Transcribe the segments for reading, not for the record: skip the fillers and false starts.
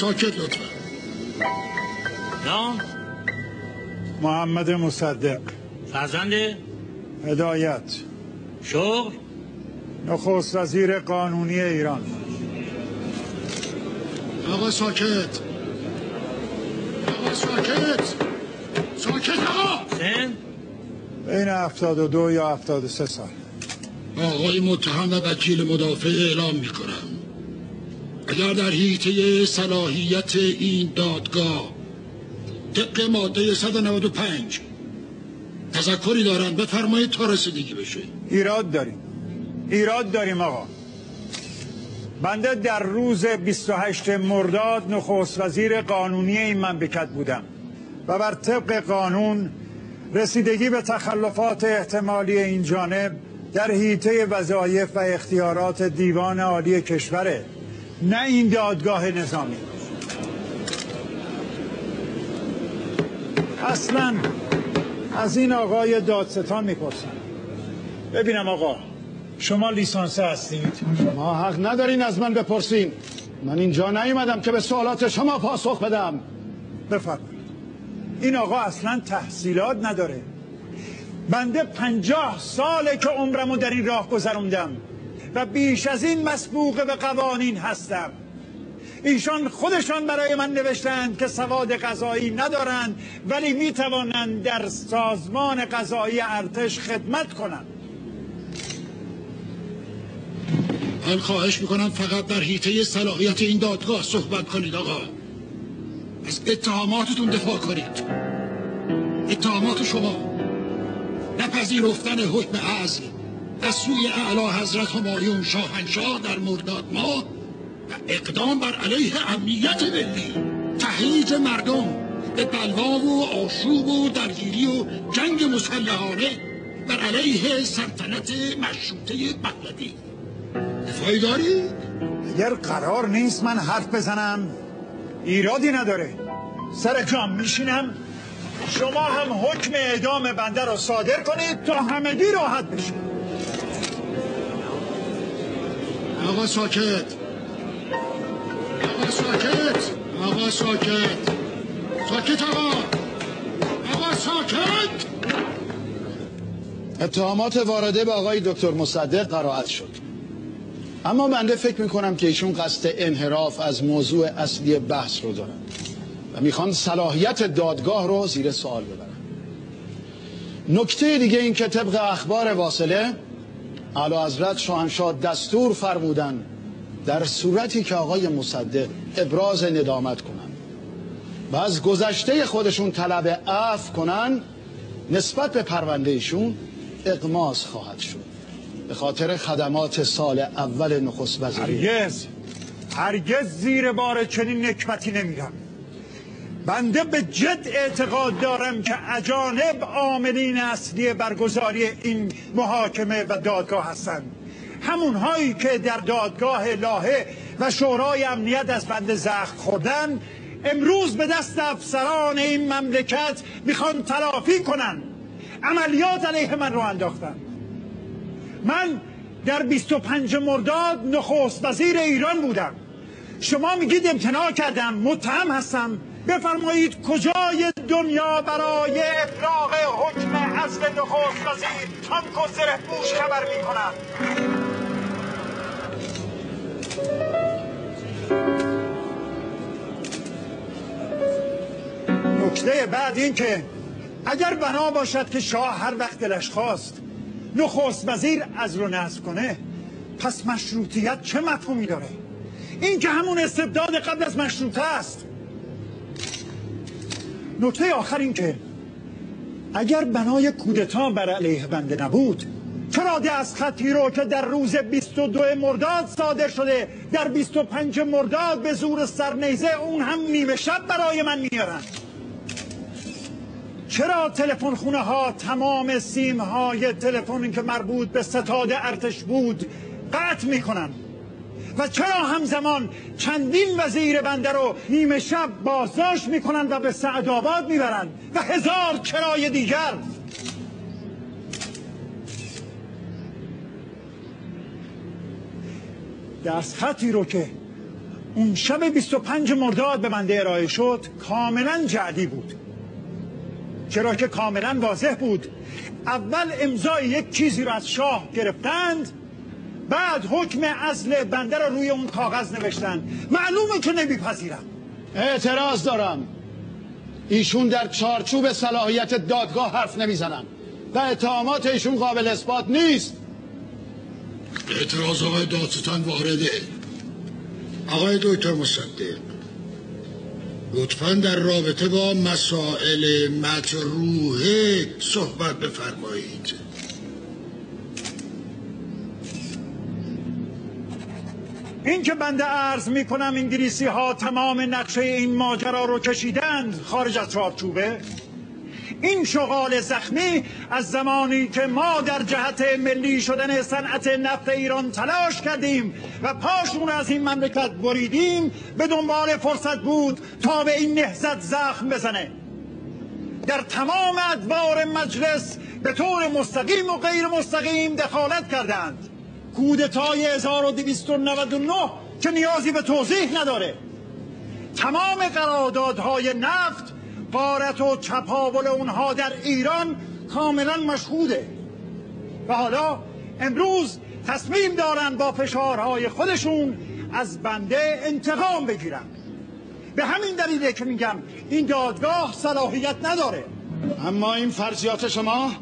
ساکت لطفا. نام؟ محمد مصدق. فرزند؟ هدایت. شغل؟ نخست وزیر قانونی ایران. آقا ساکت. آقا ساکت. ساکت آقا. سن؟ بین 72 یا 73 سال. آقای متهم و وکیل مدافع اعلام میکنم اگر در حیطه صلاحیت این دادگاه طبق ماده 195 تذکری دارن بفرمایید تا رسیدگی بشه. ایراد داریم آقا. بنده در روز 28 مرداد نخست وزیر قانونی این مملکت بودم و بر طبق قانون رسیدگی به تخلفات احتمالی این جانب در حیطه وظایف و اختیارات دیوان عالی کشوره، نه این دادگاه نظامی. اصلا از این آقای دادستان میپرسم. ببینم آقا، شما لیسانسه هستید؟ ما حق ندارین از من بپرسین. من اینجا نیومدم که به سوالات شما پاسخ بدم. بفرمایید. این آقا اصلا تحصیلات نداره. بنده 50 ساله که عمرمو در این راه گذروندم و بیش از این مسبوق به قوانین هستم. ایشان خودشان برای من نوشتند که سواد قضایی ندارند ولی میتوانند در سازمان قضایی ارتش خدمت کنند. من خواهش میکنم فقط در حیطه صلاحیت این دادگاه صحبت کنید آقا. از اتهاماتتون دفاع کنید. اتهامات شما نپذیرفتن حکم عزل از سوی اعلی حضرت همایون شاهنشاه در مرداد ماه و اقدام بر علیه امنیت ملی، تهییج مردم به بلوا و آشوب و درگیری و جنگ مسلحانه بر علیه سلطنت مشروطه پهلوی دفاعی دارید؟ اگر قرار نیست من حرف بزنم ایرادی نداره. سر جام میشینم، شما هم حکم اعدام بنده رو صادر کنید تا همگی راحت بشه. آقا ساکت. آقا ساکت. آقا ساکت. ساکت آقا. آقا ساکت. اتهامات وارده به آقای دکتر مصدق قرائت شد، اما بنده فکر میکنم که ایشون قصد انحراف از موضوع اصلی بحث رو دارن و میخوان صلاحیت دادگاه رو زیر سوال ببرن. نکته دیگه این که طبق اخبار واصله اعلی حضرت شاهنشاه دستور فرمودن در صورتی که آقای مصدق ابراز ندامت کنن و از گذشته خودشون طلب عفو کنن نسبت به پرونده ایشون اغماض خواهد شد به خاطر خدمات سال اول نخست وزیری. هرگز زیر بار چنین نکبتی نمیرم. بنده به جد اعتقاد دارم که اجانب عاملین اصلی برگزاری این محاکمه و دادگاه هستند، همون هایی که در دادگاه لاهه و شورای امنیت از بنده زخم خوردن امروز به دست افسران این مملکت میخوان تلافی کنن، عملیات علیه من رو انداختن. من در 25 مرداد نخست وزیر ایران بودم، شما میگید امتناع کردم، متهم هستم. بفرمایید کجای دنیا برای ابلاغ حکم عزل نخست وزیر هم زره پوش خبر میکنم؟ نکته بعد این که اگر بنا باشد که شاه هر وقت دلش خواست نخست وزیر عزل و نصب کنه، پس مشروطیت چه مفهومی داره؟ این که همون استبداد قبل از مشروطه است. نکته آخر این که اگر بنای کودتا بر علیه بنده نبود، چرا دستخطی رو که در روز 22 مرداد صادر شده در 25 مرداد به زور سرنیزه اون هم نیمه شب برای من میارن؟ چرا تلفن خونه ها تمام سیم های تلفنی که مربوط به ستاد ارتش بود قطع میکنن؟ و چرا همزمان چندین وزیر بنده رو نیمه شب بازداشت میکنن و به سعدآباد میبرن و هزار چرای دیگر؟ دستخطی رو که اون شب 25 مرداد به بنده ارائه شد کاملا جعلی بود، چرا که کاملا واضح بود اول امضای یک چیزی رو از شاه گرفتند، بعد حکم عزل بنده رو روی اون کاغذ نوشتن. معلومه که نمیپذیرم. اعتراض دارم. ایشون در چارچوب صلاحیت دادگاه حرف نمیزنن و اتهامات ایشون قابل اثبات نیست. اعتراض آقای دادستان وارده. آقای دکتر مصدق، لطفاً در رابطه با مسائل مطروحه صحبت بفرمایید. این که بنده عرض میکنم انگلیسی ها تمام نقشه این ماجرا رو کشیدند خارج از چارچوبه، این شغال زخمی از زمانی که ما در جهت ملی شدن صنعت نفت ایران تلاش کردیم و پاشون از این مملکت بریدیم، به دنبال فرصت بود تا به این نهضت زخم بزنه. در تمام ادوار مجلس به طور مستقیم و غیر مستقیم دخالت کردند. کودتای 1299 که نیازی به توضیح نداره. تمام قراردادهای نفت، غارت و چپاول اونها در ایران کاملا مشهوده و حالا امروز تصمیم دارن با فشارهای خودشون از بنده انتقام بگیرن. به همین دلیله که میگم این دادگاه صلاحیت نداره. اما این فرضیات شما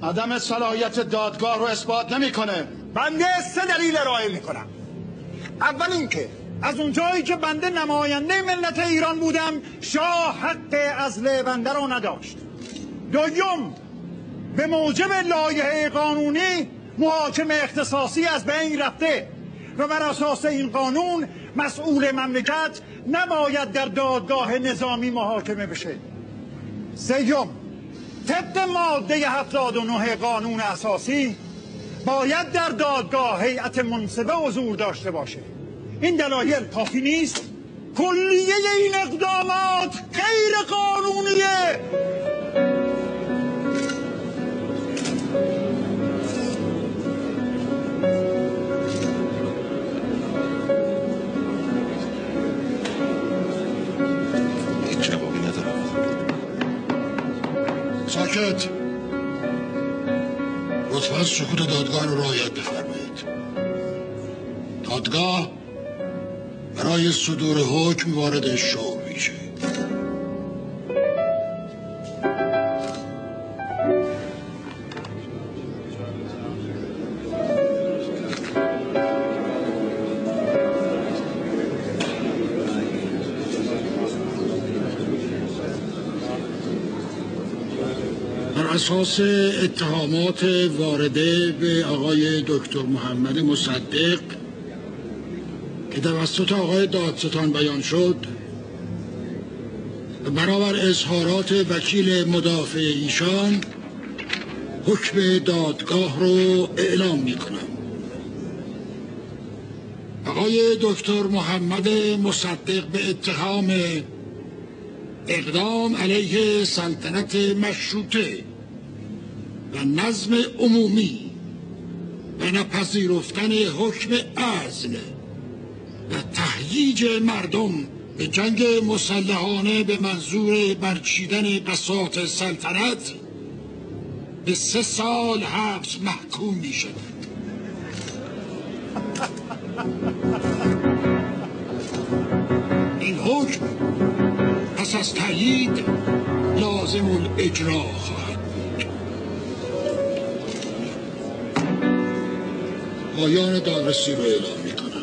عدم صلاحیت دادگاه رو اثبات نمیکنه. بنده 3 دلیل ارائه میکنم. اول اینکه از اونجایی که بنده نماینده ملت ایران بودم، شاه حق عزل بنده رو نداشت. دوم، به موجب لایحه قانونی محاکمه اختصاصی از بین رفته و بر اساس این قانون مسئول مملکت نباید در دادگاه نظامی محاکمه بشه. سوم، طبق ماده 79 قانون اساسی باید در دادگاه هیئت منصبه حضور داشته باشه. این دلایل کافی نیست؟ کلیه این اقدامات غیر قانونیه. هیچ جوابی ندارم. ساکت. لطفاً سکوت دادگاه رو رعایت بفرمایید. دادگاه برای صدور حکم وارد شو میشه. بر اساس اتهامات وارده به آقای دکتر محمد مصدق که توسط آقای دادستان بیان شد، برابر اظهارات وکیل مدافع ایشان حکم دادگاه رو اعلام می کنم. آقای دکتر محمد مصدق به اتهام اقدام علیه سلطنت مشروطه و نظم عمومی و نپذیرفتن حکم عزل و تهییج مردم به جنگ مسلحانه به منظور برچیدن بساط سلطنت به 3 سال حبس محکوم می شد. این حکم پس از تایید لازم الاجرا خواهد بود. پایان دادرسی رو اعلام می کنم.